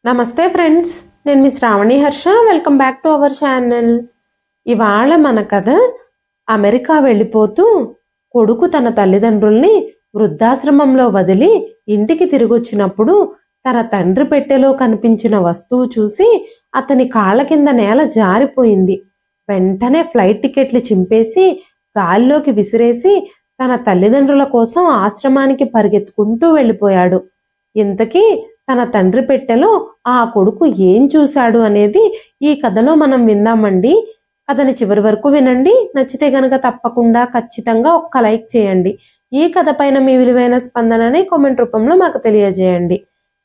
నమస్తే ఫ్రెండ్స్, నేను మీ Shravani Harsha. Welcome back to our channel. ఇవాళ మన కథ అమెరికా వెళ్ళిపోతూ కొడుకు తన తల్లిదండ్రుల్ని వృద్ధాశ్రమంలో వదిలి ఇంటికి తిరిగొచ్చినప్పుడు తన తండ్రి పెట్టెలో కనిపించిన వస్తువు చూసి అతని కాళ్ళ కింద నేల జారిపోయింది. వెంటనే ఫ్లైట్ టికెట్లు చింపేసి గాల్లోకి విసిరేసి తన తల్లిదండ్రుల కోసం ఆశ్రమానికి పరిగెత్తుకుంటూ వెళ్ళిపోయాడు. ఇంతకీ తన తండ్రి పెట్టెలో ఆ కొడుకు ఏం చూశాడు అనేది ఈ కథలో మనం విందామండి. కథని చివరి వరకు వినండి. నచ్చితే గనక తప్పకుండా ఖచ్చితంగా ఒక్క లైక్ చేయండి. ఈ కథ పైన మీ విలువైన స్పందనని కామెంట్ రూపంలో మాకు తెలియజేయండి.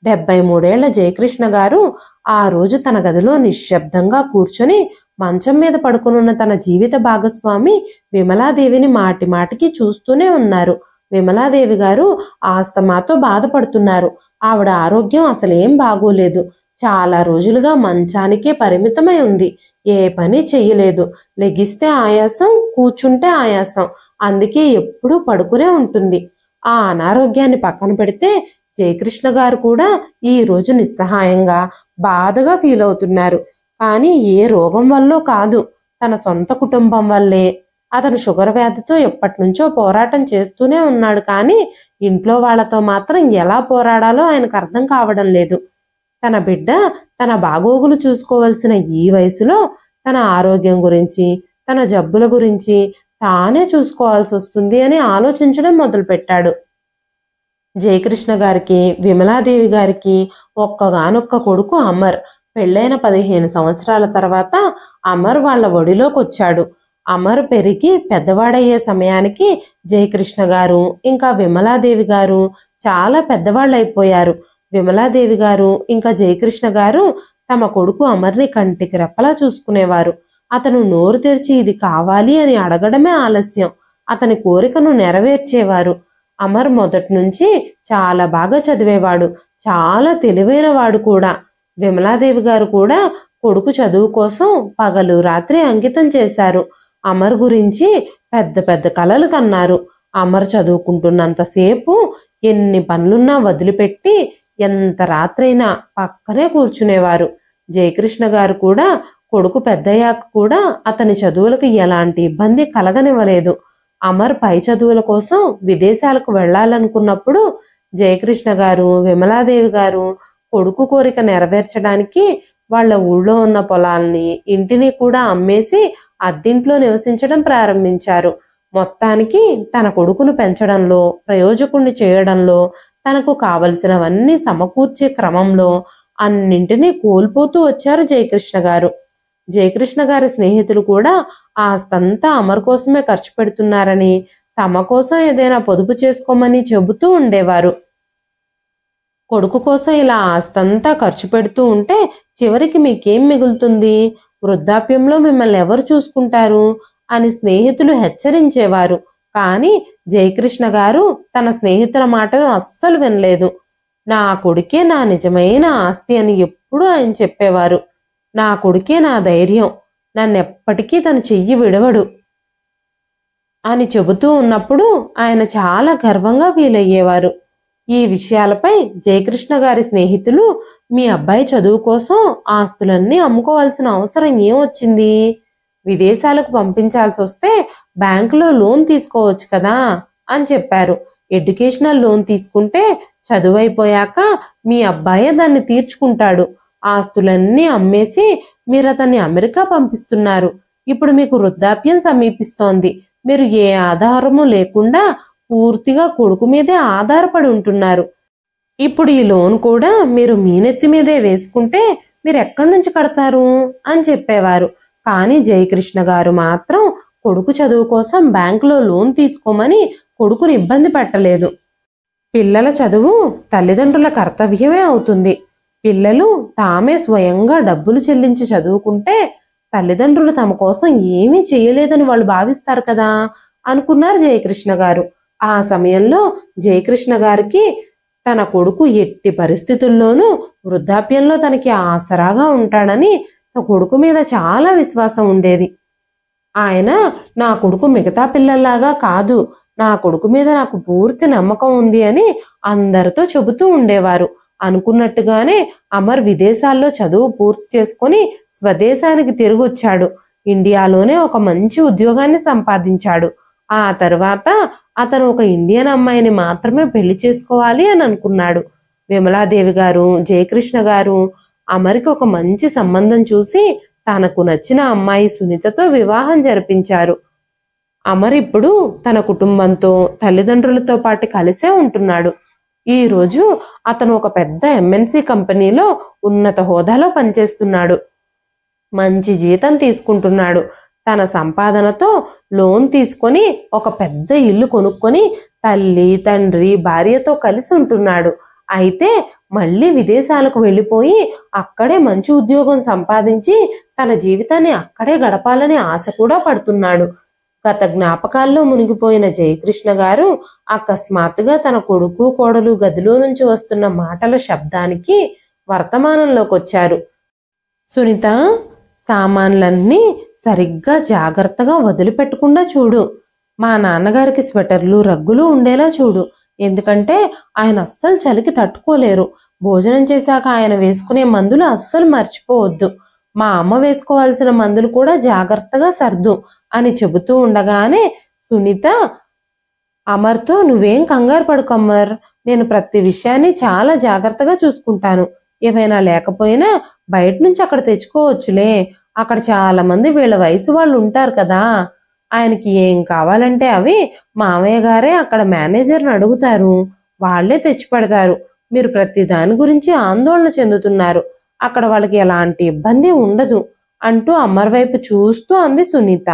73 ఏళ్ల జయకృష్ణ గారు ఆ రోజు తన గదిలో నిశ్శబ్దంగా కూర్చొని మంచం మీద పడుకునున్న తన జీవిత భాగస్వామి విమలాదేవిని మాటి మాటికి చూస్తూనే ఉన్నారు. విమలాదేవి గారు ఆస్తమాతో బాధపడుతున్నారు. ఆవిడ ఆరోగ్యం అసలేం బాగోలేదు. చాలా రోజులుగా మంచానికే పరిమితమై ఉంది. ఏ పని చెయ్యలేదు. లెగిస్తే ఆయాసం, కూర్చుంటే ఆయాసం. అందుకే ఎప్పుడూ పడుకునే ఉంటుంది. ఆ అనారోగ్యాన్ని పక్కన పెడితే జయకృష్ణ గారు కూడా ఈ రోజు నిస్సహాయంగా బాధగా ఫీల్ అవుతున్నారు. కానీ ఏ రోగం వల్లో కాదు, తన సొంత కుటుంబం వల్లే. అతను షుగర్ వ్యాధితో ఎప్పటి నుంచో పోరాటం చేస్తూనే ఉన్నాడు. కానీ ఇంట్లో వాళ్లతో మాత్రం ఎలా పోరాడాలో ఆయనకు అర్థం కావడం లేదు. తన బిడ్డ తన బాగోగులు చూసుకోవలసిన ఈ వయసులో తన ఆరోగ్యం గురించి, తన జబ్బుల గురించి తానే చూసుకోవాల్సి వస్తుంది అని ఆలోచించడం మొదలుపెట్టాడు. జయకృష్ణ గారికి, విమలాదేవి గారికి ఒక్కగానొక్క కొడుకు అమర్. పెళ్ళైన 15 సంవత్సరాల తర్వాత అమర్ వాళ్ళ ఒడిలోకి వచ్చాడు. అమర్ పెరిగి పెద్దవాడయ్యే సమయానికి జయకృష్ణ గారు ఇంకా విమలాదేవి గారు చాలా పెద్దవాళ్ళు అయిపోయారు. విమలాదేవి గారు ఇంకా జయకృష్ణ గారు తమ కొడుకు అమర్ని కంటికి రెప్పలా చూసుకునేవారు. అతను నోరు తెరిచి ఇది కావాలి అని అడగడమే ఆలస్యం. అతని కోరికను నెరవేర్చేవారు. అమర్ మొదటి నుంచి చాలా బాగా చదివేవాడు. చాలా తెలివైన వాడు కూడా. విమలాదేవి గారు కూడా కొడుకు చదువు కోసం పగలు రాత్రి అంకితం చేశారు. అమర్ గురించి పెద్ద పెద్ద కలలు కన్నారు. అమర్ చదువుకుంటున్నంతసేపు ఎన్ని పనులున్నా వదిలిపెట్టి ఎంత రాత్రైనా పక్కనే కూర్చునేవారు. జయకృష్ణ గారు కూడా కొడుకు పెద్దయ్యాక కూడా అతని చదువులకు ఎలాంటి ఇబ్బంది కలగనివ్వలేదు. అమర్ పై చదువుల కోసం విదేశాలకు వెళ్లాలనుకున్నప్పుడు జయకృష్ణ గారు, విమలాదేవి గారు కొడుకు కోరిక నెరవేర్చడానికి వాళ్ళ ఊళ్ళో ఉన్న పొలాల్ని, ఇంటిని కూడా అమ్మేసి అద్దింట్లో నివసించడం ప్రారంభించారు. మొత్తానికి తన కొడుకును పెంచడంలో, ప్రయోజకుణ్ణి చేయడంలో, తనకు కావలసినవన్నీ సమకూర్చే క్రమంలో అన్నింటినీ కోల్పోతూ వచ్చారు జయకృష్ణ గారు. జయకృష్ణ గారి స్నేహితులు కూడా ఆస్తంతా అమర్ కోసమే ఖర్చు పెడుతున్నారని, తమ కోసం ఏదైనా పొదుపు చేసుకోమని చెబుతూ ఉండేవారు. కొడుకు కోసం ఇలా ఆస్తంతా ఖర్చు పెడుతూ ఉంటే చివరికి మీకేం మిగులుతుంది? వృద్ధాప్యంలో మిమ్మల్ని ఎవరు చూసుకుంటారు అని స్నేహితులు హెచ్చరించేవారు. కానీ జయకృష్ణ గారు తన స్నేహితుల మాటలు అస్సలు వినలేదు. నా కొడుకే నా నిజమైన ఆస్తి అని ఎప్పుడూ ఆయన చెప్పేవారు. నా కొడుకే నా ధైర్యం, నన్నెప్పటికీ తన చెయ్యి విడవడు అని చెబుతూ ఉన్నప్పుడు ఆయన చాలా గర్వంగా ఫీల్ అయ్యేవారు. ఈ విషయాలపై జయకృష్ణ గారి స్నేహితులు, మీ అబ్బాయి చదువు కోసం ఆస్తులన్నీ అమ్ముకోవాల్సిన అవసరం ఏమొచ్చింది? విదేశాలకు పంపించాల్సి వస్తే బ్యాంకులో లోన్ తీసుకోవచ్చు కదా అని చెప్పారు. ఎడ్యుకేషనల్ లోన్ తీసుకుంటే చదువు అయిపోయాక మీ అబ్బాయే దాన్ని తీర్చుకుంటాడు. ఆస్తులన్నీ అమ్మేసి మీరు అతన్ని అమెరికా పంపిస్తున్నారు. ఇప్పుడు మీకు వృద్ధాప్యం సమీపిస్తోంది. మీరు ఏ ఆధారము లేకుండా పూర్తిగా కొడుకు మీదే ఆధారపడి ఉంటున్నారు. ఇప్పుడు ఈ లోన్ కూడా మీరు మీ నెత్తి మీదే వేసుకుంటే మీరు ఎక్కడి నుంచి కడతారు అని చెప్పేవారు. కానీ జయకృష్ణ గారు మాత్రం కొడుకు చదువు కోసం బ్యాంకులో లోన్ తీసుకోమని కొడుకుని ఇబ్బంది పెట్టలేదు. పిల్లల చదువు తల్లిదండ్రుల కర్తవ్యమే అవుతుంది. పిల్లలు తామే స్వయంగా డబ్బులు చెల్లించి చదువుకుంటే తల్లిదండ్రులు తమ కోసం ఏమీ చేయలేదని వాళ్ళు భావిస్తారు కదా అనుకున్నారు జయకృష్ణ గారు. ఆ సమయంలో జయకృష్ణ గారికి తన కొడుకు ఎట్టి పరిస్థితుల్లోనూ వృద్ధాప్యంలో తనకి ఆసరాగా ఉంటాడని తన కొడుకు మీద చాలా విశ్వాసం ఉండేది. ఆయన నా కొడుకు మిగతా పిల్లల్లాగా కాదు, నా కొడుకు మీద నాకు పూర్తి నమ్మకం ఉంది అని అందరితో చెబుతూ ఉండేవారు. అనుకున్నట్టుగానే అమర్ విదేశాల్లో చదువు పూర్తి చేసుకొని స్వదేశానికి తిరిగొచ్చాడు. ఇండియాలోనే ఒక మంచి ఉద్యోగాన్ని సంపాదించాడు. ఆ తర్వాత అతను ఒక ఇండియన్ అమ్మాయిని మాత్రమే పెళ్లి చేసుకోవాలి అని అనుకున్నాడు. విమలాదేవి గారు, జయకృష్ణ గారు అమర్కి ఒక మంచి సంబంధం చూసి తనకు నచ్చిన అమ్మాయి సునీతతో వివాహం జరిపించారు. అమర్ ఇప్పుడు తన కుటుంబంతో, తల్లిదండ్రులతో పాటు కలిసే ఉంటున్నాడు. ఈ రోజు అతను ఒక పెద్ద ఎంఎన్సి కంపెనీలో ఉన్నత హోదాలో పనిచేస్తున్నాడు. మంచి జీతం తీసుకుంటున్నాడు. తన సంపాదనతో లోన్ తీసుకొని ఒక పెద్ద ఇల్లు కొనుక్కొని తల్లి, తండ్రి, భార్యతో కలిసి ఉంటున్నాడు. అయితే మళ్ళీ విదేశాలకు వెళ్ళిపోయి అక్కడే మంచి ఉద్యోగం సంపాదించి తన జీవితాన్ని అక్కడే గడపాలని ఆశ కూడా పడుతున్నాడు. గత జ్ఞాపకాల్లో మునిగిపోయిన జయకృష్ణ గారు అకస్మాత్తుగా తన కొడుకు, కోడలు గదిలో నుంచి వస్తున్న మాటల శబ్దానికి వర్తమానంలోకి వచ్చారు. సునీత, సామాన్లన్నీ సరిగ్గా జాగ్రత్తగా వదిలిపెట్టకుండా చూడు. మా నాన్నగారికి స్వెటర్లు, రగ్గులు ఉండేలా చూడు. ఎందుకంటే ఆయన అస్సలు చలికి తట్టుకోలేరు. భోజనం చేశాక ఆయన వేసుకునే మందులు అస్సలు మర్చిపోవద్దు. మా అమ్మ వేసుకోవాల్సిన మందులు కూడా జాగ్రత్తగా సర్దు అని చెబుతూ ఉండగానే సునీత అమర్తో, నువ్వేం కంగారు పడుకు అమర్, నేను ప్రతి విషయాన్ని చాలా జాగ్రత్తగా చూసుకుంటాను. ఏమైనా లేకపోయినా బయట నుంచి అక్కడ తెచ్చుకోవచ్చులే. అక్కడ చాలా మంది వీళ్ళ వయసు వాళ్ళు ఉంటారు కదా. ఆయనకి ఏం కావాలంటే అవి మామయ్య గారే అక్కడ మేనేజర్ని అడుగుతారు, వాళ్లే తెచ్చి పెడతారు. మీరు ప్రతి దాని గురించి ఆందోళన చెందుతున్నారు. అక్కడ వాళ్ళకి ఎలాంటి ఇబ్బంది ఉండదు అంటూ అమర్ వైపు చూస్తూ అంది సునీత.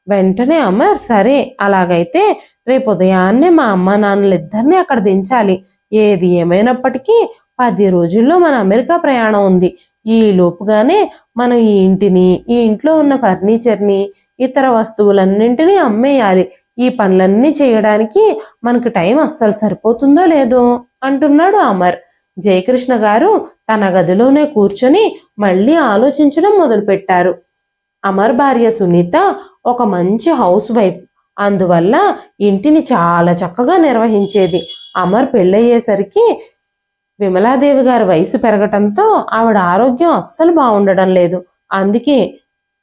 వెంటనే అమర్, సరే అలాగైతే రేపు ఉదయాన్నే మా అమ్మ నాన్నలిద్దరిని అక్కడ దించాలి. ఏది ఏమైనప్పటికీ 10 రోజుల్లో మన అమెరికా ప్రయాణం ఉంది. ఈ లోపుగానే మనం ఈ ఇంటిని, ఈ ఇంట్లో ఉన్న ఫర్నిచర్ని, ఇతర వస్తువులన్నింటినీ అమ్మేయాలి. ఈ పనులన్నీ చేయడానికి మనకు టైం అస్సలు సరిపోతుందో లేదో అంటున్నాడు అమర్. జయకృష్ణ గారు తన గదిలోనే కూర్చొని మళ్ళీ ఆలోచించడం మొదలుపెట్టారు. అమర్ భార్య సునీత ఒక మంచి హౌస్ వైఫ్. అందువల్ల ఇంటిని చాలా చక్కగా నిర్వహించేది. అమర్ పెళ్ళయ్యేసరికి విమలాదేవి గారి వయసు పెరగటంతో ఆవిడ ఆరోగ్యం అస్సలు బాగుండడం లేదు. అందుకే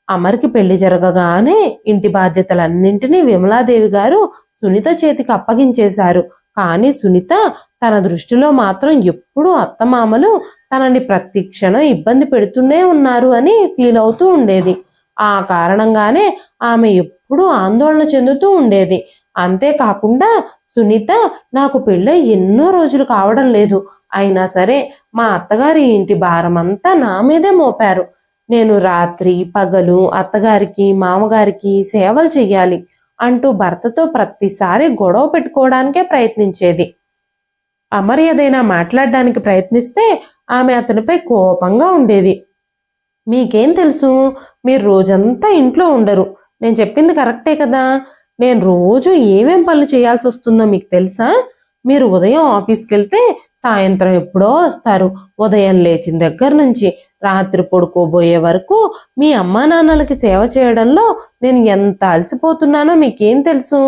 అమర్కి పెళ్లి జరగగానే ఇంటి బాధ్యతలన్నింటినీ విమలాదేవి గారు సునీత చేతికి అప్పగించేశారు. కానీ సునీత తన దృష్టిలో మాత్రం ఎప్పుడూ అత్తమామలు తనని ప్రతి క్షణం ఇబ్బంది పెడుతూనే ఉన్నారు అని ఫీల్ అవుతూ ఉండేది. ఆ కారణంగానే ఆమె ఎప్పుడూ ఆందోళన చెందుతూ ఉండేది. అంతేకాకుండా సునీత, నాకు పెళ్ళై ఎన్నో రోజులు కావడం లేదు, అయినా సరే మా అత్తగారి ఇంటి భారమంతా నా మీదే మోపారు. నేను రాత్రి పగలు అత్తగారికి, మామగారికి సేవలు చెయ్యాలి అంటూ భర్తతో ప్రతిసారి గొడవ పెట్టుకోవడానికే ప్రయత్నించేది. అమర్ ఏదైనా మాట్లాడడానికి ప్రయత్నిస్తే ఆమె అతనిపై కోపంగా ఉండేది. మీకేం తెలుసు, మీరు రోజంతా ఇంట్లో ఉండరు. నేను చెప్పింది కరెక్టే కదా. నేను రోజు ఏమేం పనులు చేయాల్సి వస్తుందో మీకు తెలుసా? మీరు ఉదయం ఆఫీస్కి వెళ్తే సాయంత్రం ఎప్పుడో వస్తారు. ఉదయం లేచిన దగ్గర నుంచి రాత్రి పడుకోబోయే వరకు మీ అమ్మా నాన్నలకి సేవ చేయడంలో నేను ఎంత అలసిపోతున్నానో మీకేం తెలుసు?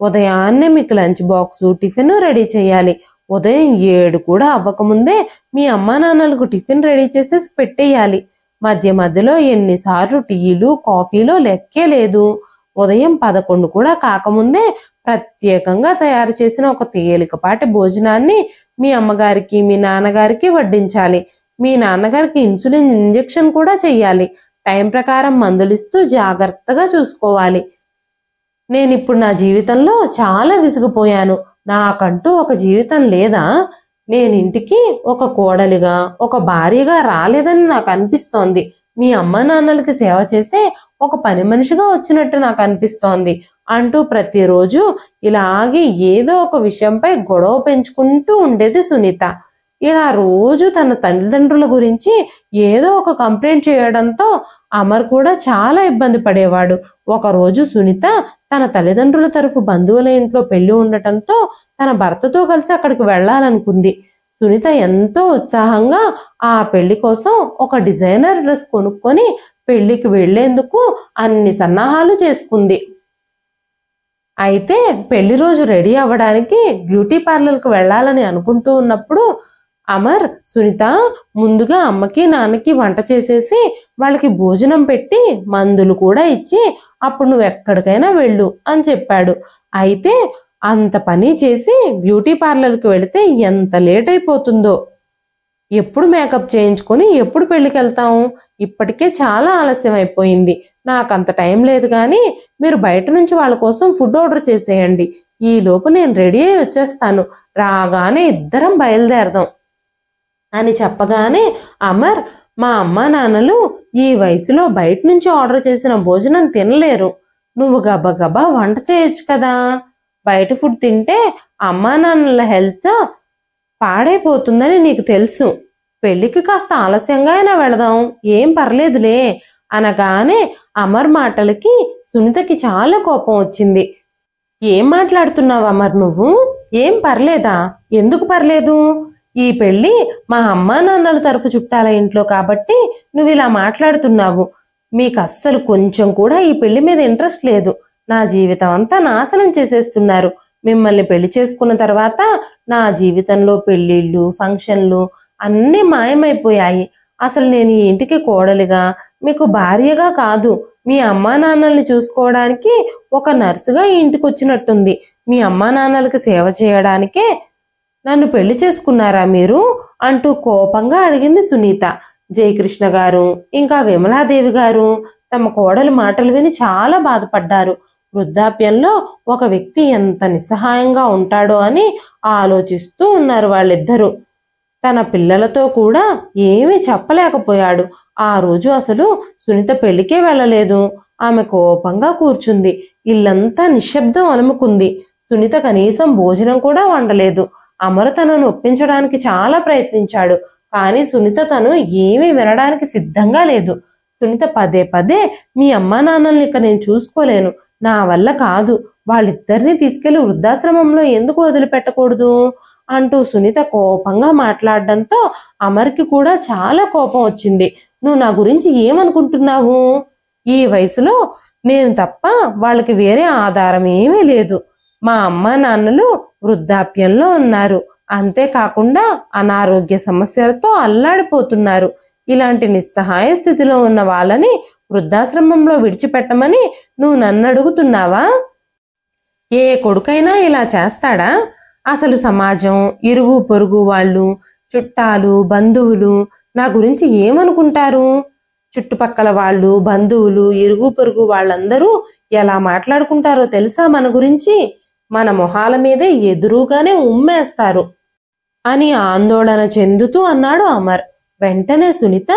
ఉదయాన్నే మీకు లంచ్ బాక్సు, టిఫిన్ రెడీ చేయాలి. ఉదయం 7 కూడా అవ్వకముందే మీ అమ్మా నాన్నలకు టిఫిన్ రెడీ చేసేసి పెట్టేయాలి. మధ్య మధ్యలో ఎన్నిసార్లు టీలు, కాఫీలో లెక్కే లేదు. ఉదయం 11 కూడా కాకముందే ప్రత్యేకంగా తయారు చేసిన ఒక తేలికపాటి భోజనాన్ని మీ అమ్మగారికి, మీ నాన్నగారికి వడ్డించాలి. మీ నాన్నగారికి ఇన్సులిన్ ఇంజెక్షన్ కూడా చెయ్యాలి. టైం ప్రకారం మందులిస్తూ జాగ్రత్తగా చూసుకోవాలి. నేనిప్పుడు నా జీవితంలో చాలా విసిగిపోయాను. నాకంటూ ఒక జీవితం లేదా? నేను ఇంటికి ఒక కోడలిగా, ఒక భార్యగా రాలేదని నాకు అనిపిస్తోంది. మీ అమ్మ నాన్నలకి సేవ చేసే ఒక పని మనిషిగా వచ్చినట్టు నాకు అనిపిస్తోంది అంటూ ప్రతిరోజు ఇలాగే ఏదో ఒక విషయంపై గొడవ పెంచుకుంటూ ఉండేది సునీత. ఇలా రోజు తన తల్లిదండ్రుల గురించి ఏదో ఒక కంప్లైంట్ చేయడంతో అమర్ కూడా చాలా ఇబ్బంది పడేవాడు. ఒకరోజు సునీత తన తల్లిదండ్రుల తరఫు బంధువుల ఇంట్లో పెళ్లి ఉండటంతో తన భర్తతో కలిసి అక్కడికి వెళ్లాలనుకుంది. సునీత ఎంతో ఉత్సాహంగా ఆ పెళ్లి కోసం ఒక డిజైనర్ డ్రెస్ కొనుక్కొని పెళ్లికి వెళ్లేందుకు అన్ని సన్నాహాలు చేసుకుంది. అయితే పెళ్లి రోజు రెడీ అవ్వడానికి బ్యూటీ పార్లర్కి వెళ్లాలని అనుకుంటూ ఉన్నప్పుడు అమర్, సునీత, ముందుగా అమ్మకి నాన్నకి వంట చేసేసి వాళ్ళకి భోజనం పెట్టి మందులు కూడా ఇచ్చి అప్పుడు నువ్వు ఎక్కడికైనా వెళ్ళు అని చెప్పాడు. అయితే అంత పని చేసి బ్యూటీ పార్లర్కి వెళితే ఎంత లేట్ అయిపోతుందో. ఎప్పుడు మేకప్ చేయించుకొని ఎప్పుడు పెళ్ళికి వెళ్తాం? ఇప్పటికే చాలా ఆలస్యం అయిపోయింది. నాకంత టైం లేదు, కానీ మీరు బయట నుంచి వాళ్ళ కోసం ఫుడ్ ఆర్డర్ చేసేయండి. ఈలోపు నేను రెడీ అయి వచ్చేస్తాను. రాగానే ఇద్దరం బయలుదేరదాం అని చెప్పగానే అమర్, మా అమ్మా నాన్నలు ఈ వయసులో బయట నుంచి ఆర్డర్ చేసిన భోజనం తినలేరు. నువ్వు గబగబా వంట చేయొచ్చు కదా. బయట ఫుడ్ తింటే అమ్మా నాన్నల హెల్త్ పాడైపోతుందని నీకు తెలుసు. పెళ్లికి కాస్త ఆలస్యంగా అయినా వెళదాం, ఏం పర్లేదులే అనగానే అమర్ మాటలకి సునీతకి చాలా కోపం వచ్చింది. ఏం మాట్లాడుతున్నావు అమర్ నువ్వు? ఏం పర్లేదా? ఎందుకు పర్లేదు? ఈ పెళ్లి మా అమ్మా నాన్నల తరఫు చుట్టాల ఇంట్లో కాబట్టి నువ్వు ఇలా మాట్లాడుతున్నావు. మీకు అస్సలు కొంచెం కూడా ఈ పెళ్లి మీద ఇంట్రెస్ట్ లేదు. నా జీవితం అంతా నాశనం చేసేస్తున్నారు. మిమ్మల్ని పెళ్లి చేసుకున్న తర్వాత నా జీవితంలో పెళ్లిళ్ళు, ఫంక్షన్లు అన్నీ మాయమైపోయాయి. అసలు నేను ఈ ఇంటికి కోడలిగా, మీకు భార్యగా కాదు, మీ అమ్మా నాన్నల్ని చూసుకోవడానికి ఒక నర్సుగా ఈ ఇంటికి వచ్చినట్టుంది. మీ అమ్మా నాన్నలకి సేవ చేయడానికే నన్ను పెళ్లి చేసుకున్నారా మీరు అంటూ కోపంగా అడిగింది సునీత. జయకృష్ణ గారు ఇంకా విమలాదేవి గారు తమ కోడలి మాటలు విని చాలా బాధపడ్డారు. వృద్ధాప్యంలో ఒక వ్యక్తి ఎంత నిస్సహాయంగా ఉంటాడో అని ఆలోచిస్తూ ఉన్నారు వాళ్ళిద్దరూ. తన పిల్లలతో కూడా ఏమీ చెప్పలేకపోయాడు. ఆ రోజు అసలు సునీత పెళ్లికే వెళ్ళలేదు. ఆమె కోపంగా కూర్చుంది. ఇల్లంతా నిశ్శబ్దం అలుముకుంది. సునీత కనీసం భోజనం కూడా వండలేదు. అమర్ తనను ఒప్పించడానికి చాలా ప్రయత్నించాడు, కానీ సునీత తను ఏమీ వినడానికి సిద్ధంగా లేదు. సునీత పదే పదే, మీ అమ్మా నాన్నల్ని ఇక నేను చూసుకోలేను, నా వల్ల కాదు, వాళ్ళిద్దరినీ తీసుకెళ్లి వృద్ధాశ్రమంలో ఎందుకు వదిలిపెట్టకూడదు అంటూ సునీత కోపంగా మాట్లాడడంతో అమర్కి కూడా చాలా కోపం వచ్చింది. నువ్వు నా గురించి ఏమనుకుంటున్నావు? ఈ వయసులో నేను తప్ప వాళ్ళకి వేరే ఆధారం ఏమీ లేదు. మా అమ్మా నాన్నలు వృద్ధాప్యంలో ఉన్నారు, అంతేకాకుండా అనారోగ్య సమస్యలతో అల్లాడిపోతున్నారు. ఇలాంటి నిస్సహాయ స్థితిలో ఉన్న వాళ్ళని వృద్ధాశ్రమంలో విడిచిపెట్టమని నువ్వు నన్ను అడుగుతున్నావా? ఏ కొడుకైనా ఇలా చేస్తాడా? అసలు సమాజం, ఇరుగు పొరుగు వాళ్ళు, చుట్టాలు, బంధువులు నా గురించి ఏమనుకుంటారు? చుట్టుపక్కల వాళ్ళు, బంధువులు, ఇరుగు పొరుగు వాళ్ళందరూ ఎలా మాట్లాడుకుంటారో తెలుసా మన గురించి? మన మొహాల మీదే ఎదురుగానే ఉమ్మేస్తారు అని ఆందోళన చెందుతూ అన్నాడు అమర్. వెంటనే సునీత,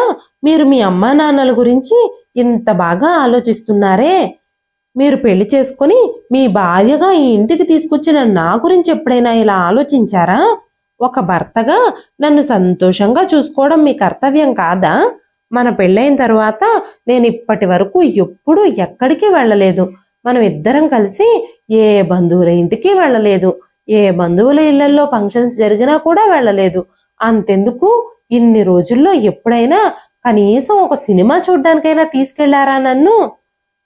మీరు మీ అమ్మా నాన్నల గురించి ఇంత బాగా ఆలోచిస్తున్నారే, మీరు పెళ్లి చేసుకుని మీ భార్యగా ఈ ఇంటికి తీసుకొచ్చిన నా గురించి ఎప్పుడైనా ఇలా ఆలోచించారా? ఒక భర్తగా నన్ను సంతోషంగా చూసుకోవడం మీ కర్తవ్యం కాదా? మన పెళ్ళైన తర్వాత నేను ఇప్పటి వరకు ఎప్పుడూ ఎక్కడికి వెళ్ళలేదు. మనం ఇద్దరం కలిసి ఏ బంధువుల ఇంటికి వెళ్ళలేదు. ఏ బంధువుల ఇళ్లలో ఫంక్షన్స్ జరిగినా కూడా వెళ్ళలేదు. అంతెందుకు, ఇన్ని రోజుల్లో ఎప్పుడైనా కనీసం ఒక సినిమా చూడ్డానికైనా తీసుకెళ్లారా నన్ను?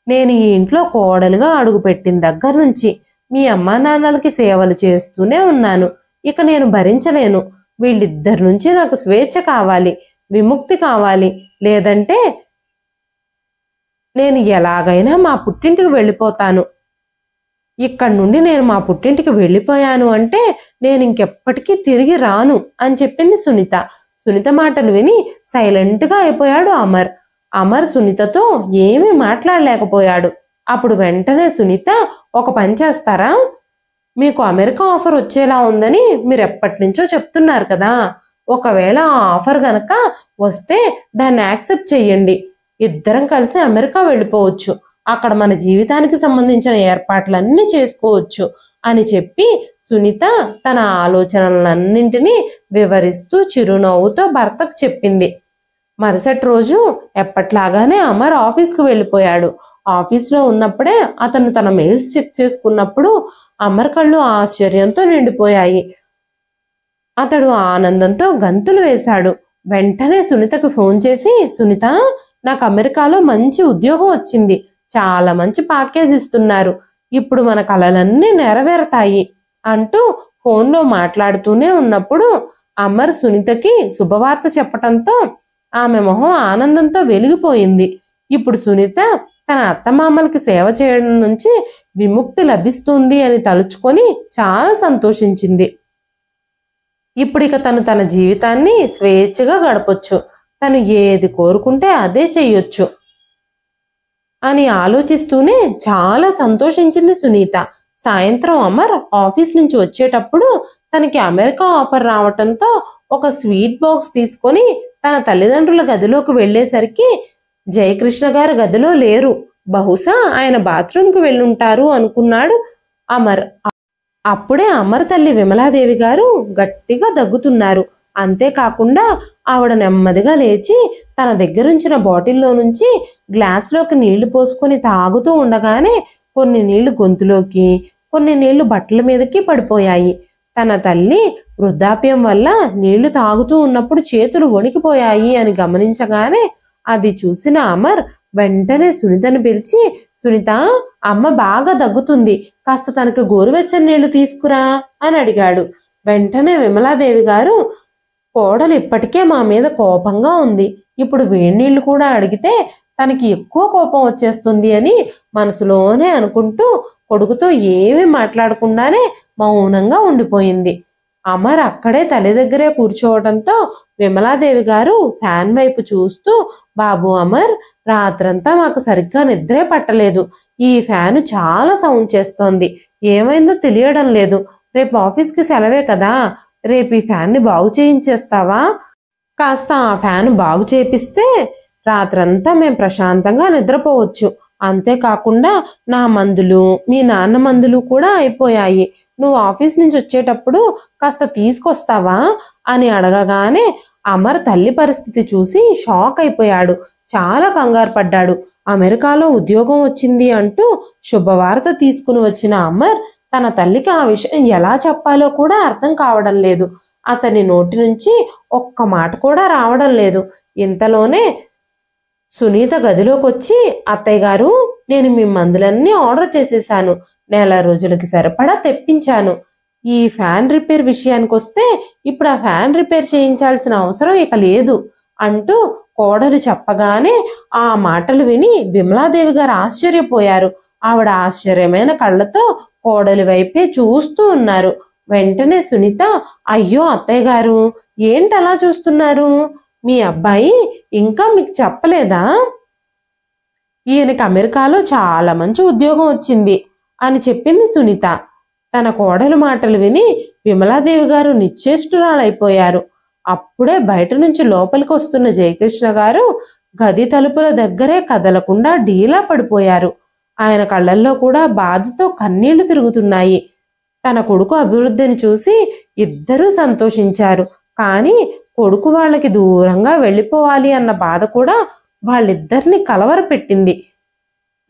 నేను ఈ ఇంట్లో కోడలుగా అడుగుపెట్టిన దగ్గర నుంచి మీ అమ్మా నాన్నలకి సేవలు చేస్తూనే ఉన్నాను. ఇక నేను భరించలేను. వీళ్ళిద్దరి నుంచి నాకు స్వేచ్ఛ కావాలి, విముక్తి కావాలి. లేదంటే నేను ఎలాగైనా మా పుట్టింటికి వెళ్ళిపోతాను. ఇక్కడి నుండి నేను మా పుట్టింటికి వెళ్ళిపోయాను అంటే నేను ఇంకెప్పటికీ తిరిగి రాను అని చెప్పింది సునీత. సునీత మాటలు విని సైలెంట్గా అయిపోయాడు అమర్. అమర్ సునీతతో ఏమీ మాట్లాడలేకపోయాడు. అప్పుడు వెంటనే సునీత, ఒక పని చేస్తారా? మీకు అమెరికా ఆఫర్ వచ్చేలా ఉందని మీరు ఎప్పటి నుంచో చెప్తున్నారు కదా, ఒకవేళ ఆ ఆఫర్ గనక వస్తే దాన్ని యాక్సెప్ట్ చెయ్యండి. ఇద్దరం కలిసి అమెరికా వెళ్ళిపోవచ్చు. అక్కడ మన జీవితానికి సంబంధించిన ఏర్పాట్లన్నీ చేసుకోవచ్చు అని చెప్పి సునీత తన ఆలోచనలన్నింటినీ వివరిస్తూ చిరునవ్వుతో భర్తకు చెప్పింది. మరుసటి రోజు ఎప్పట్లాగానే అమర్ ఆఫీస్కి వెళ్ళిపోయాడు. ఆఫీస్లో ఉన్నప్పుడే అతను తన మెయిల్స్ చెక్ చేసుకున్నప్పుడు అమర్ కళ్ళు ఆశ్చర్యంతో నిండిపోయాయి. అతడు ఆనందంతో గంతులు వేశాడు. వెంటనే సునీతకు ఫోన్ చేసి, సునీత, నాకు అమెరికాలో మంచి ఉద్యోగం వచ్చింది, చాలా మంచి ప్యాకేజ్ ఇస్తున్నారు, ఇప్పుడు మన కలలన్నీ నెరవేరతాయి అంటూ ఫోన్లో మాట్లాడుతూనే ఉన్నప్పుడు అమర్ సునీతకి శుభవార్త చెప్పటంతో ఆమె మొహం ఆనందంతో వెలిగిపోయింది. ఇప్పుడు సునీత తన అత్తమామలకి సేవ చేయడం నుంచి విముక్తి లభిస్తుంది అని తలుచుకొని చాలా సంతోషించింది. ఇప్పుడిక తను తన జీవితాన్ని స్వేచ్ఛగా గడపొచ్చు, తను ఏది కోరుకుంటే అదే చెయ్యొచ్చు అని ఆలోచిస్తూనే చాలా సంతోషించింది సునీత. సాయంత్రం అమర్ ఆఫీస్ నుంచి వచ్చేటప్పుడు తనకి అమెరికా ఆఫర్ రావటంతో ఒక స్వీట్ బాక్స్ తీసుకొని తన తల్లిదండ్రుల గదిలోకి వెళ్లేసరికి జయకృష్ణ గారు గదిలో లేరు. బహుశా ఆయన బాత్రూంకి వెళ్ళుంటారు అనుకున్నాడు అమర్. అప్పుడే అమర్ తల్లి విమలాదేవి గారు గట్టిగా దగ్గుతున్నారు. అంతేకాకుండా ఆవిడ నెమ్మదిగా లేచి తన దగ్గరుంచిన బాటిల్లో నుంచి గ్లాస్లోకి నీళ్లు పోసుకొని తాగుతూ ఉండగానే కొన్ని నీళ్లు గొంతులోకి, కొన్ని నీళ్లు బట్టల మీదకి పడిపోయాయి. తన తల్లి వృద్ధాప్యం వల్ల నీళ్లు తాగుతూ ఉన్నప్పుడు చేతులు వణికిపోయాయి అని గమనించగానే అది చూసిన అమర్ వెంటనే సునీతను పిలిచి, సునీత, అమ్మ బాగా దగ్గుతుంది, కాస్త తనకు గోరువెచ్చని నీళ్లు తీసుకురా అని అడిగాడు. వెంటనే విమలాదేవి గారు, కోడలు ఇప్పటికే మా మీద కోపంగా ఉంది, ఇప్పుడు వేడినీళ్లు కూడా అడిగితే తనకి ఎక్కువ కోపం వచ్చేస్తుంది అని మనసులోనే అనుకుంటూ కొడుకుతో ఏమీ మాట్లాడకుండానే మౌనంగా ఉండిపోయింది. అమర్ అక్కడే తల్లి దగ్గరే కూర్చోవడంతో విమలాదేవి గారు ఫ్యాన్ వైపు చూస్తూ, బాబు అమర్, రాత్రంతా మాకు సరిగ్గా నిద్రే పట్టలేదు, ఈ ఫ్యాను చాలా సౌండ్ చేస్తోంది, ఏమైందో తెలియడం లేదు, రేపు ఆఫీస్కి సెలవే కదా, రేపు ఈ ఫ్యాన్ని బాగు చేయించేస్తావా, కాస్త ఆ ఫ్యాన్ బాగు చేపిస్తే రాత్రంతా మేం ప్రశాంతంగా నిద్రపోవచ్చు, అంతేకాకుండా నా మందులు, మీ నాన్న మందులు కూడా అయిపోయాయి, నువ్వు ఆఫీస్ నుంచి వచ్చేటప్పుడు కాస్త తీసుకొస్తావా అని అడగగానే అమర్ తల్లి పరిస్థితి చూసి షాక్ అయిపోయాడు. చాలా కంగారు పడ్డాడు. అమెరికాలో ఉద్యోగం వచ్చింది అంటూ శుభవార్త తీసుకుని వచ్చిన అమర్ తన తల్లికి ఆ విషయం ఎలా చెప్పాలో కూడా అర్థం కావడం లేదు. అతని నోటి నుంచి ఒక్క మాట కూడా రావడం లేదు. ఇంతలోనే సునీత గదిలోకి వచ్చి, అత్తయ్య గారు, నేను మీ మందులన్నీ ఆర్డర్ చేసేసాను, నెల రోజులకి సరిపడా తెప్పించాను, ఈ ఫ్యాన్ రిపేర్ విషయానికి వస్తే ఇప్పుడు ఆ ఫ్యాన్ రిపేర్ చేయించాల్సిన అవసరం ఇక లేదు అంటూ కోడలు చెప్పగానే ఆ మాటలు విని విమలాదేవి గారు ఆశ్చర్యపోయారు. ఆవిడ ఆశ్చర్యమైన కళ్ళతో కోడలి వైపే చూస్తూ ఉన్నారు. వెంటనే సునీత, అయ్యో అత్తయ్య గారు, ఏంటలా చూస్తున్నారు, మీ అబ్బాయి ఇంకా మీకు చెప్పలేదా, ఈయనకి అమెరికాలో చాలా మంచి ఉద్యోగం వచ్చింది అని చెప్పింది సునీత. తన కోడలు మాటలు విని విమలాదేవి గారు నిశ్చేష్టురాలైపోయారు. అప్పుడే బయట నుంచి లోపలికి వస్తున్న జయకృష్ణ గారు గది తలుపుల దగ్గరే కదలకుండా డీలా పడిపోయారు. ఆయన కళ్ళల్లో కూడా బాధతో కన్నీళ్లు తిరుగుతున్నాయి. తన కొడుకు అభివృద్ధిని చూసి ఇద్దరూ సంతోషించారు. కానీ కొడుకు వాళ్ళకి దూరంగా వెళ్ళిపోవాలి అన్న బాధ కూడా వాళ్ళిద్దరిని కలవరపెట్టింది.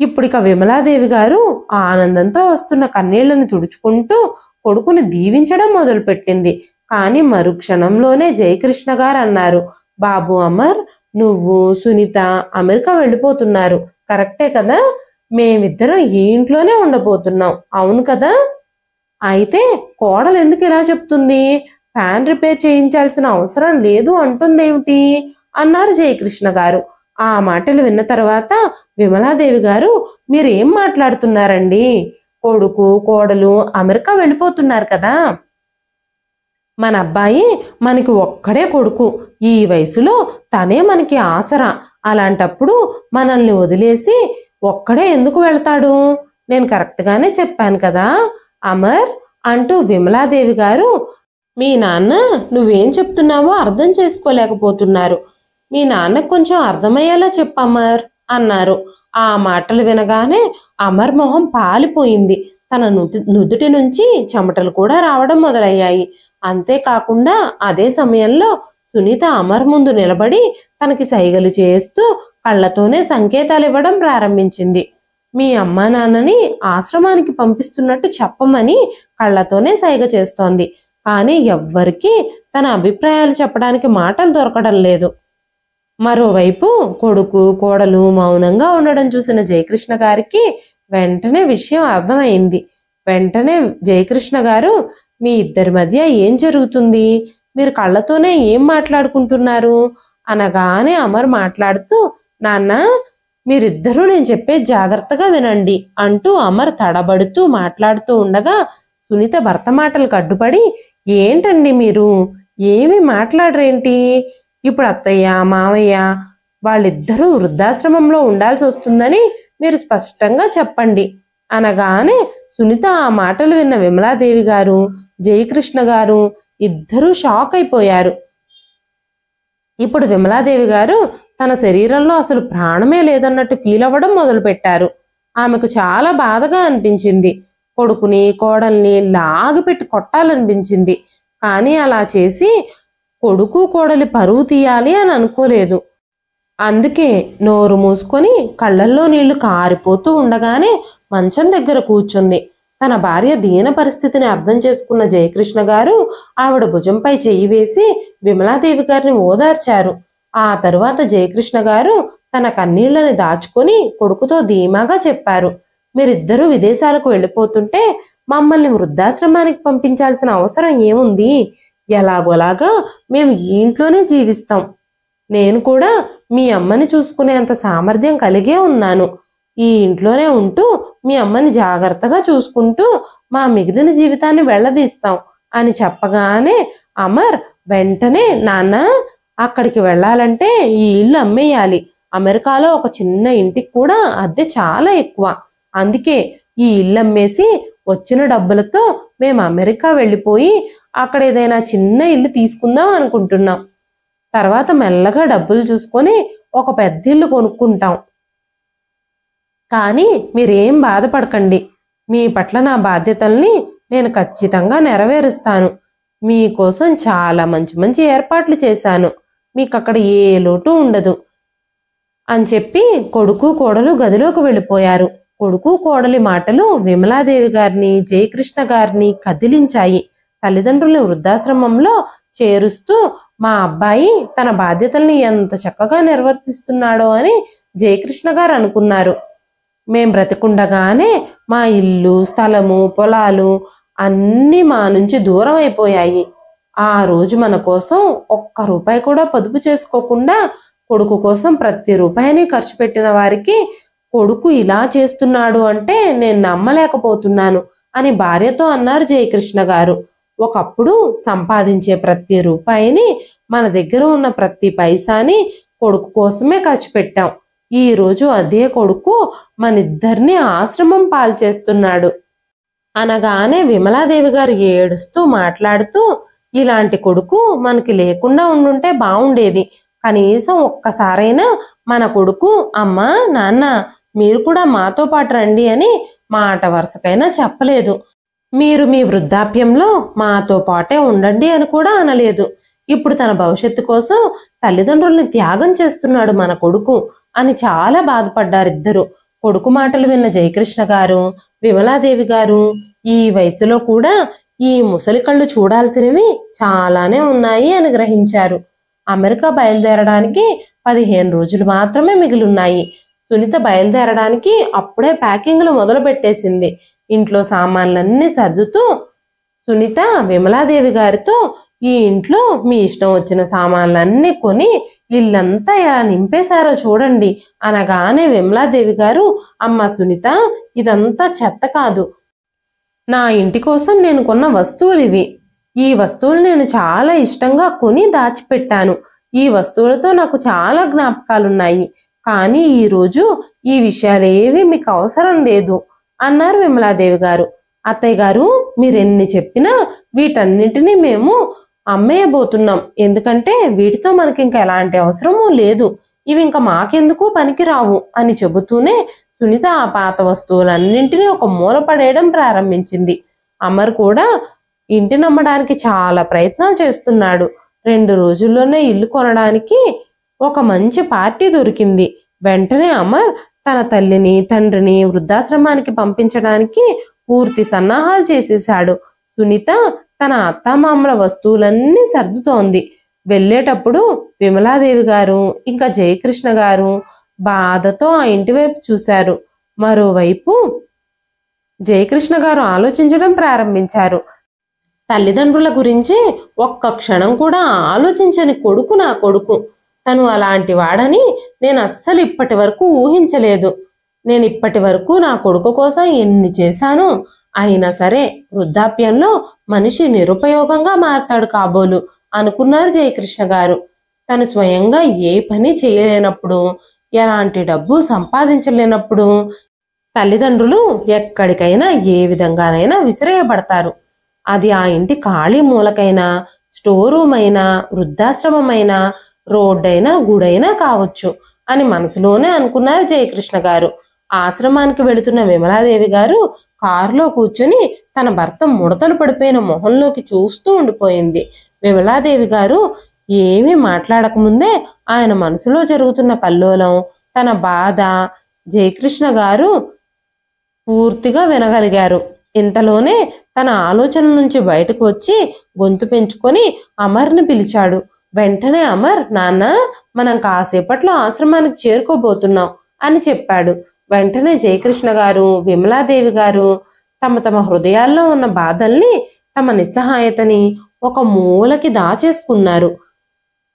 ఇప్పుడిక విమలాదేవి గారు ఆనందంతో వస్తున్న కన్నీళ్లను తుడుచుకుంటూ కొడుకుని దీవించడం మొదలుపెట్టింది. కానీ మరుక్షణంలోనే జయకృష్ణ గారు అన్నారు, బాబు అమర్, నువ్వు సునీత అమెరికా వెళ్ళిపోతున్నారు, కరెక్టే కదా, మేమిద్దరం ఈ ఇంట్లోనే ఉండబోతున్నాం, అవును కదా, అయితే కోడలు ఎందుకు ఇలా చెప్తుంది, ఫ్యాన్ రిపేర్ చేయించాల్సిన అవసరం లేదు అంటుందేమిటి అన్నారు జయకృష్ణ గారు. ఆ మాటలు విన్న తర్వాత విమలాదేవి గారు, మీరేం మాట్లాడుతున్నారండి, కొడుకు కోడలు అమెరికా వెళ్ళిపోతున్నారు కదా, మన అబ్బాయి మనకి ఒక్కడే కొడుకు, ఈ వయసులో తనే మనకి ఆసరా, అలాంటప్పుడు మనల్ని వదిలేసి ఒక్కడే ఎందుకు వెళ్తాడు, నేను కరెక్ట్గానే చెప్పాను కదా అమర్ అంటూ విమలాదేవి గారు, మీ నాన్న నువ్వేం చెప్తున్నావో అర్థం చేసుకోలేకపోతున్నారు, మీ నాన్నకు కొంచెం అర్థమయ్యేలా చెప్పమర్ అన్నారు. ఆ మాటలు వినగానే అమర్ మొహం పాలిపోయింది. తన నుదుటి నుంచి చెమటలు కూడా రావడం మొదలయ్యాయి. అంతేకాకుండా అదే సమయంలో సునీత అమర్ ముందు నిలబడి తనకి సైగలు చేస్తూ కళ్ళతోనే సంకేతాలు ఇవ్వడం ప్రారంభించింది. మీ అమ్మా నాన్నని ఆశ్రమానికి పంపిస్తున్నట్టు చెప్పమని కళ్ళతోనే సైగ చేస్తోంది. కానీ ఎవ్వరికీ తన అభిప్రాయాలు చెప్పడానికి మాటలు దొరకడం లేదు. మరోవైపు కొడుకు కోడలు మౌనంగా ఉండడం చూసిన జయకృష్ణ గారికి వెంటనే విషయం అర్థమైంది. వెంటనే జయకృష్ణ గారు, మీ ఇద్దరి మధ్య ఏం జరుగుతుంది, మీరు కళ్ళతోనే ఏం మాట్లాడుకుంటున్నారు అనగానే అమర్ మాట్లాడుతూ, నాన్న మీరిద్దరూ నేను చెప్పే జాగ్రత్తగా వినండి అంటూ అమర్ తడబడుతూ మాట్లాడుతూ ఉండగా సునీత భర్త మాటలకు అడ్డుపడి, ఏంటండి మీరు ఏమి మాట్లాడరేంటి? ఇప్పుడు అత్తయ్య మామయ్య వాళ్ళిద్దరూ వృద్ధాశ్రమంలో ఉండాల్సి వస్తుందని మీరు స్పష్టంగా చెప్పండి అనగానే సునీత ఆ మాటలు విన్న విమలాదేవి గారు జయకృష్ణ గారు ఇద్దరూ షాక్ అయిపోయారు. ఇప్పుడు విమలాదేవి గారు తన శరీరంలో అసలు ప్రాణమే లేదన్నట్టు ఫీల్ అవ్వడం మొదలుపెట్టారు. ఆమెకు చాలా బాధగా అనిపించింది. కొడుకుని కోడల్ని లాగిపెట్టి కొట్టాలనిపించింది. కానీ అలా చేసి కొడుకు కోడలి పరువు తీయాలి అని అనుకోలేదు. అందుకే నోరు మూసుకొని కళ్ళల్లో నీళ్లు కారిపోతూ ఉండగానే మంచం దగ్గర కూర్చుంది. తన భార్య దీన పరిస్థితిని అర్థం చేసుకున్న జయకృష్ణ గారు ఆవిడ భుజంపై చెయ్యి వేసి విమలాదేవి గారిని ఓదార్చారు. ఆ తరువాత జయకృష్ణ గారు తన కన్నీళ్లని దాచుకొని కొడుకుతో ధీమాగా చెప్పారు, మీరిద్దరూ విదేశాలకు వెళ్ళిపోతుంటే మమ్మల్ని వృద్ధాశ్రమానికి పంపించాల్సిన అవసరం ఏముంది? ఎలాగోలాగా మేము ఈ ఇంట్లోనే జీవిస్తాం. నేను కూడా మీ అమ్మని చూసుకునేంత సామర్థ్యం కలిగే ఉన్నాను. ఈ ఇంట్లోనే ఉంటూ మీ అమ్మని జాగ్రత్తగా చూసుకుంటూ మా మిగిలిన జీవితాన్ని వెళ్ళదీస్తాం అని చెప్పగానే అమర్ వెంటనే, నాన్న అక్కడికి వెళ్ళాలంటే ఈ ఇల్లు అమ్మేయాలి. అమెరికాలో ఒక చిన్న ఇంటికి కూడా అద్దె చాలా ఎక్కువ. అందుకే ఈ ఇల్లు అమ్మేసి వచ్చిన డబ్బులతో మేము అమెరికా వెళ్ళిపోయి అక్కడ ఏదైనా చిన్న ఇల్లు తీసుకుందాం అనుకుంటున్నాం. తర్వాత మెల్లగా డబ్బులు చూసుకొని ఒక పెద్ద ఇల్లు కొనుక్కుంటాం. కానీ మీరేం బాధపడకండి. మీ పట్ల నా బాధ్యతల్ని నేను ఖచ్చితంగా నెరవేరుస్తాను. మీకోసం చాలా మంచి మంచి ఏర్పాట్లు చేశాను. మీకు అక్కడ ఏ లోటు ఉండదు అని చెప్పి కొడుకు కోడలు గదిలోకి వెళ్ళిపోయారు. కొడుకు కోడలి మాటలు విమలాదేవి గారిని జయకృష్ణ గారిని కదిలించాయి. తల్లిదండ్రుల్ని వృద్ధాశ్రమంలో చేరుస్తూ మా అబ్బాయి తన బాధ్యతల్ని ఎంత చక్కగా నిర్వర్తిస్తున్నాడో అని జయకృష్ణ గారు అనుకున్నారు. మేం బ్రతికుండగానే మా ఇల్లు స్థలము పొలాలు అన్నీ మా నుంచి దూరం అయిపోయాయి. ఆ రోజు మన కోసం ఒక్క రూపాయి కూడా పొదుపు చేసుకోకుండా కొడుకు కోసం ప్రతి రూపాయిని ఖర్చు పెట్టిన వారికి కొడుకు ఇలా చేస్తున్నాడు అంటే నేను నమ్మలేకపోతున్నాను అని భార్యతో అన్నారు జయకృష్ణ గారు. ఒకప్పుడు సంపాదించే ప్రతి రూపాయిని మన దగ్గర ఉన్న ప్రతి పైసాని కొడుకు కోసమే ఖర్చు పెట్టాం. ఈ రోజు అదే కొడుకు మనిద్దరిని ఆశ్రమం పాల్చేస్తున్నాడు అనగానే విమలాదేవి గారు ఏడుస్తూ మాట్లాడుతూ, ఇలాంటి కొడుకు మనకి లేకుండా ఉండుంటే బాగుండేది. కనీసం ఒక్కసారైనా మన కొడుకు అమ్మా నాన్న మీరు కూడా మాతో పాటు రండి అని మాట వరుసకైనా చెప్పలేదు. మీరు మీ వృద్ధాప్యంలో మాతో పాటే ఉండండి అని కూడా అనలేదు. ఇప్పుడు తన భవిష్యత్తు కోసం తల్లిదండ్రుల్ని త్యాగం చేస్తున్నాడు మన కొడుకు అని చాలా బాధపడ్డారిద్దరు. కొడుకు మాటలు విన్న జయకృష్ణ గారు విమలాదేవి గారు ఈ వయసులో కూడా ఈ ముసలి కళ్ళు చూడాల్సినవి చాలానే ఉన్నాయి అని గ్రహించారు. అమెరికా బయలుదేరడానికి 15 రోజులు మాత్రమే మిగిలిన్నాయి. సునీత బయలుదేరడానికి అప్పుడే ప్యాకింగ్లు మొదలు పెట్టేసింది. ఇంట్లో సామాన్లన్నీ సర్దుతూ సునీత విమలాదేవి గారితో, ఈ ఇంట్లో మీ ఇష్టం వచ్చిన సామాన్లన్నీ కొని ఇల్లంతా ఎలా నింపేశారో చూడండి అనగానే విమలాదేవి గారు, అమ్మ సునీత ఇదంతా చెత్త కాదు, నా ఇంటి కోసం నేను కొన్న వస్తువులు ఇవి. ఈ వస్తువులు నేను చాలా ఇష్టంగా కొని దాచిపెట్టాను. ఈ వస్తువులతో నాకు చాలా జ్ఞాపకాలున్నాయి. కానీ ఈరోజు ఈ విషయాలేవి మీకు అవసరం లేదు అన్నారు విమలాదేవి గారు. అత్తయ్య గారు మీరెన్ని చెప్పినా వీటన్నిటినీ మేము అమ్మేయబోతున్నాం. ఎందుకంటే వీటితో మనకి ఇంకా ఎలాంటి అవసరమూ లేదు. ఇవి ఇంకా మాకెందుకు పనికిరావు అని చెబుతూనే సునీత ఆ పాత వస్తువులన్నింటినీ ఒక మూల పడేయడం ప్రారంభించింది. అమర్ కూడా ఇంటిని అమ్మడానికి చాలా ప్రయత్నాలు చేస్తున్నాడు. 2 రోజుల్లోనే ఇల్లు కొనడానికి ఒక మంచి పార్టీ దొరికింది. వెంటనే అమర్ తన తల్లిని తండ్రిని వృద్ధాశ్రమానికి పంపించడానికి పూర్తి సన్నాహాలు చేసేశాడు. సునీత తన అత్తామామల వస్తువులన్నీ సర్దుతోంది. వెళ్ళేటప్పుడు విమలాదేవి గారు ఇంకా జయకృష్ణ గారు బాధతో ఆ ఇంటి వైపు చూశారు. మరోవైపు జయకృష్ణ గారు ఆలోచించడం ప్రారంభించారు. తల్లిదండ్రుల గురించి ఒక్క క్షణం కూడా ఆలోచించని కొడుకు నా కొడుకు. తను అలాంటి వాడని నేను అస్సలు ఇప్పటి వరకు ఊహించలేదు. నేను ఇప్పటి వరకు నా కొడుకు కోసం ఎన్ని చేశాను. అయినా సరే వృద్ధాప్యంలో మనిషి నిరుపయోగంగా మారతాడు కాబోలు అనుకున్నారు జయకృష్ణ గారు. తను స్వయంగా ఏ పని చేయలేనప్పుడు, ఎలాంటి డబ్బు సంపాదించలేనప్పుడు తల్లిదండ్రులు ఎక్కడికైనా ఏ విధంగానైనా విసిరేయబడతారు. అది ఆ ఇంటి ఖాళీ మూలకైనా, స్టోర్ రూమ్ అయినా, వృద్ధాశ్రమమైనా, రోడ్డైనా, గుడైనా కావచ్చు అని మనసులోనే అనుకున్నారు జయకృష్ణ గారు. ఆశ్రమానికి వెళుతున్న విమలాదేవి గారు కారులో కూర్చుని తన భర్త ముడతలు పడిపోయిన మొహంలోకి చూస్తూ ఉండిపోయింది. విమలాదేవి గారు ఏమీ మాట్లాడకముందే ఆయన మనసులో జరుగుతున్న కల్లోలం, తన బాధ జయకృష్ణ గారు పూర్తిగా వినగలిగారు. ఇంతలోనే తన ఆలోచన నుంచి బయటకు వచ్చి గొంతు పెంచుకొని అమర్ని పిలిచాడు. వెంటనే అమర్, నాన్న, మనం కాసేపట్లో ఆశ్రమానికి చేరుకోబోతున్నాం అని చెప్పాడు. వెంటనే జయకృష్ణ గారు, విమలాదేవి గారు తమ తమ హృదయాల్లో ఉన్న బాధల్ని, తమ నిస్సహాయతని ఒక మూలకి దాచేసుకున్నారు.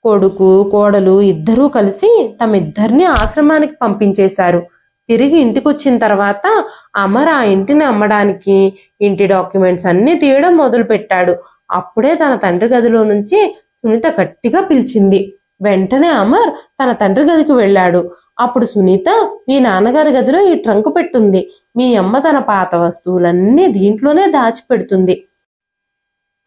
కొడుకు కోడలు ఇద్దరూ కలిసి తమిద్దరిని ఆశ్రమానికి పంపించేశారు. తిరిగి ఇంటికొచ్చిన తర్వాత అమర్ ఆ ఇంటిని అమ్మడానికి ఇంటి డాక్యుమెంట్స్ అన్నీ తీయడం మొదలు పెట్టాడు. అప్పుడే తన తండ్రి గదిలో నుంచి సునీత గట్టిగా పిలిచింది. వెంటనే అమర్ తన తండ్రి గదికి వెళ్ళాడు. అప్పుడు సునీత, మీ నాన్నగారి గదిలో ఈ ట్రంక్ పెట్టుంది. మీ అమ్మ తన పాత వస్తువులన్నీ దీంట్లోనే దాచిపెడుతుంది.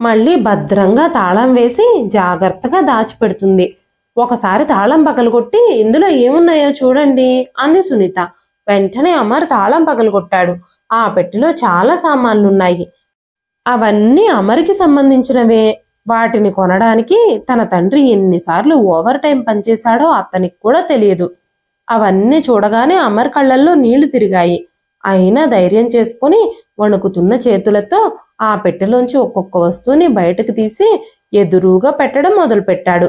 మళ్ళీ భద్రంగా తాళం వేసి జాగ్రత్తగా దాచిపెడుతుంది. ఒకసారి తాళం పగలగొట్టి ఇందులో ఏమున్నాయో చూడండి అంది సునీత. వెంటనే అమర్ తాళం పగలగొట్టాడు. ఆ పెట్టెలో చాలా సామాన్లున్నాయి. అవన్నీ అమర్కి సంబంధించినవే. వాటిని కొనడానికి తన తండ్రి ఎన్నిసార్లు ఓవర్ టైం పనిచేశాడో అతనికి కూడా తెలియదు. అవన్నీ చూడగానే అమర్ కళ్ళల్లో నీళ్లు తిరిగాయి. అయినా ధైర్యం చేసుకుని వణుకుతున్న చేతులతో ఆ పెట్టెలోంచి ఒక్కొక్క వస్తువుని బయటకు తీసి ఎదురుగా పెట్టడం మొదలుపెట్టాడు.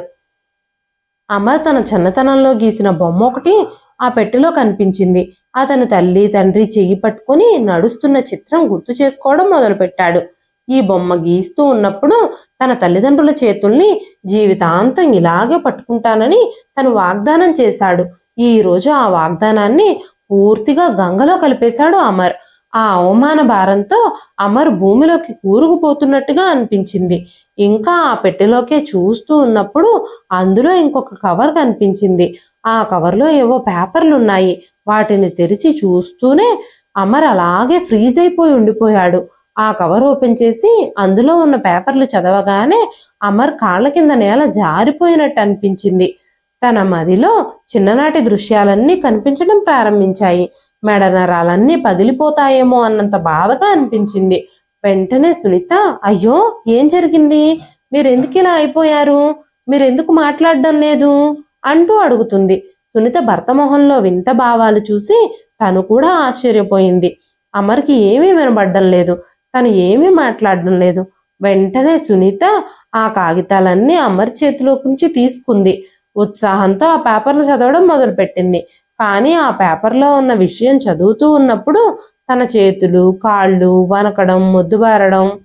అమర్ తన చిన్నతనంలో గీసిన బొమ్మ ఒకటి ఆ పెట్టెలో కనిపించింది. అతను తల్లి తండ్రి చెయ్యి పట్టుకుని నడుస్తున్న చిత్రం గుర్తు చేసుకోవడం మొదలుపెట్టాడు. ఈ బొమ్మ గీస్తూ ఉన్నప్పుడు తన తల్లిదండ్రుల చేతుల్ని జీవితాంతం ఇలాగే పట్టుకుంటానని తను వాగ్దానం చేశాడు. ఈ రోజు ఆ వాగ్దానాన్ని పూర్తిగా గంగలో కలిపేశాడు అమర్. ఆ అవమాన భారంతో అమర్ భూమిలోకి కూరుకుపోతున్నట్టుగా అనిపించింది. ఇంకా ఆ పెట్టెలోకే చూస్తూ ఉన్నప్పుడు అందులో ఇంకొక కవర్ కనిపించింది. ఆ కవర్లో ఏవో పేపర్లున్నాయి. వాటిని తెరిచి చూస్తూనే అమర్ అలాగే ఫ్రీజ్ అయిపోయి ఉండిపోయాడు. ఆ కవర్ ఓపెన్ చేసి అందులో ఉన్న పేపర్లు చదవగానే అమర్ కాళ్ళ కింద నేల జారిపోయినట్టు అనిపించింది. తన మదిలో చిన్ననాటి దృశ్యాలన్నీ కనిపించడం ప్రారంభించాయి. మెడ నరాలన్నీ పగిలిపోతాయేమో అన్నంత బాధగా అనిపించింది. వెంటనే సునీత, అయ్యో, ఏం జరిగింది? మీరెందుకు ఇలా అయిపోయారు? మీరెందుకు మాట్లాడడం లేదు అంటూ అడుగుతుంది. సునీత భర్త మొహంలో వింత భావాలు చూసి తను కూడా ఆశ్చర్యపోయింది. అమర్కి ఏమీ వినబడ్డం లేదు. తను ఏమీ మాట్లాడడం లేదు. వెంటనే సునీత ఆ కాగితాలన్నీ అమర్ చేతిలోకి తీసుకుంది. ఉత్సాహంతో ఆ పేపర్లు చదవడం మొదలుపెట్టింది. కానీ ఆ పేపర్లో ఉన్న విషయం చదువుతూ ఉన్నప్పుడు తన చేతులు కాళ్ళు వనకడం మొద్దుబారడం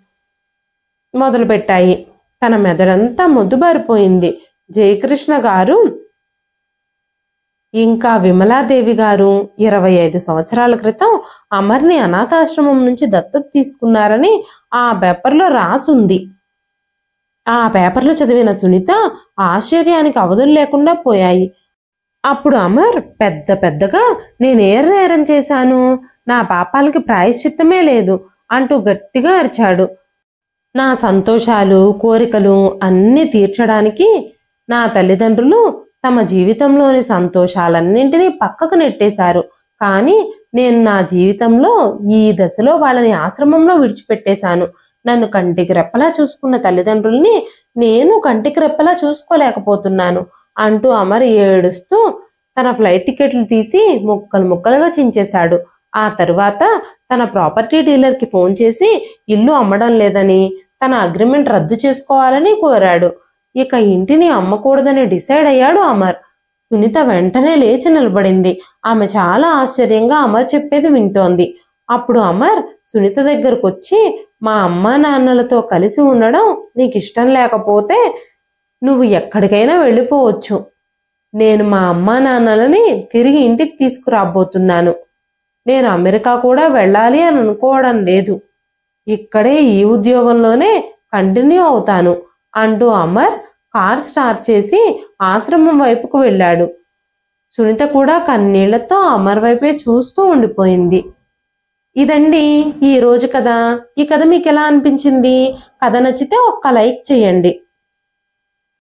మొదలుపెట్టాయి. తన మెదడంతా మొద్దుబారిపోయింది. జయకృష్ణ గారు ఇంకా విమలాదేవి గారు 25 సంవత్సరాల క్రితం అమర్ని అనాథాశ్రమం నుంచి దత్తత తీసుకున్నారని ఆ పేపర్లో రాసుంది. ఆ పేపర్లు చదివిన సునీత ఆశ్చర్యానికి అవధులు లేకుండా పోయాయి. అప్పుడు అమర్ పెద్ద పెద్దగా, నేనే నేరం చేశాను, నా పాపాలకి ప్రాయశ్చిత్తమే లేదు అంటూ గట్టిగా అరిచాడు. నా సంతోషాలు కోరికలు అన్నీ తీర్చడానికి నా తల్లిదండ్రులు తమ జీవితంలోని సంతోషాలన్నింటినీ పక్కకు నెట్టేశారు. కానీ నేను నా జీవితంలో ఈ దశలో వాళ్ళని ఆశ్రమంలో విడిచిపెట్టేశాను. నన్ను కంటికి రెప్పలా చూసుకున్న తల్లిదండ్రుల్ని నేను కంటికి రెప్పలా చూసుకోలేకపోతున్నాను అంటూ అమర్ ఏడుస్తూ తన ఫ్లైట్ టికెట్లు తీసి ముక్కలు ముక్కలుగా చించేశాడు. ఆ తరువాత తన ప్రాపర్టీ డీలర్కి ఫోన్ చేసి ఇల్లు అమ్మడం లేదని, తన అగ్రిమెంట్ రద్దు చేసుకోవాలని కోరాడు. ఇక ఇంటిని అమ్మకూడదని డిసైడ్ అయ్యాడు అమర్. సునీత వెంటనే లేచి నిలబడింది. ఆమె చాలా ఆశ్చర్యంగా అమర్ చెప్పేది వింటోంది. అప్పుడు అమర్ సునీత దగ్గరకు వచ్చి, మా అమ్మా నాన్నలతో కలిసి ఉండడం నీకు ఇష్టం లేకపోతే నువ్వు ఎక్కడికైనా వెళ్ళిపోవచ్చు. నేను మా అమ్మా నాన్నలని తిరిగి ఇంటికి తీసుకురాబోతున్నాను. నేను అమెరికా కూడా వెళ్ళాలి అని అనుకోవడం లేదు. ఇక్కడే ఈ ఉద్యోగంలోనే కంటిన్యూ అవుతాను అంటూ అమర్ కార్ స్టార్ట్ చేసి ఆశ్రమం వైపుకు వెళ్ళాడు. సునీత కూడా కన్నీళ్లతో అమర్ వైపే చూస్తూ ఉండిపోయింది. ఇదండి ఈ రోజు కథ. ఈ కథ మీకు ఎలా అనిపించింది? కథ నచ్చితే ఒక్క లైక్ చేయండి.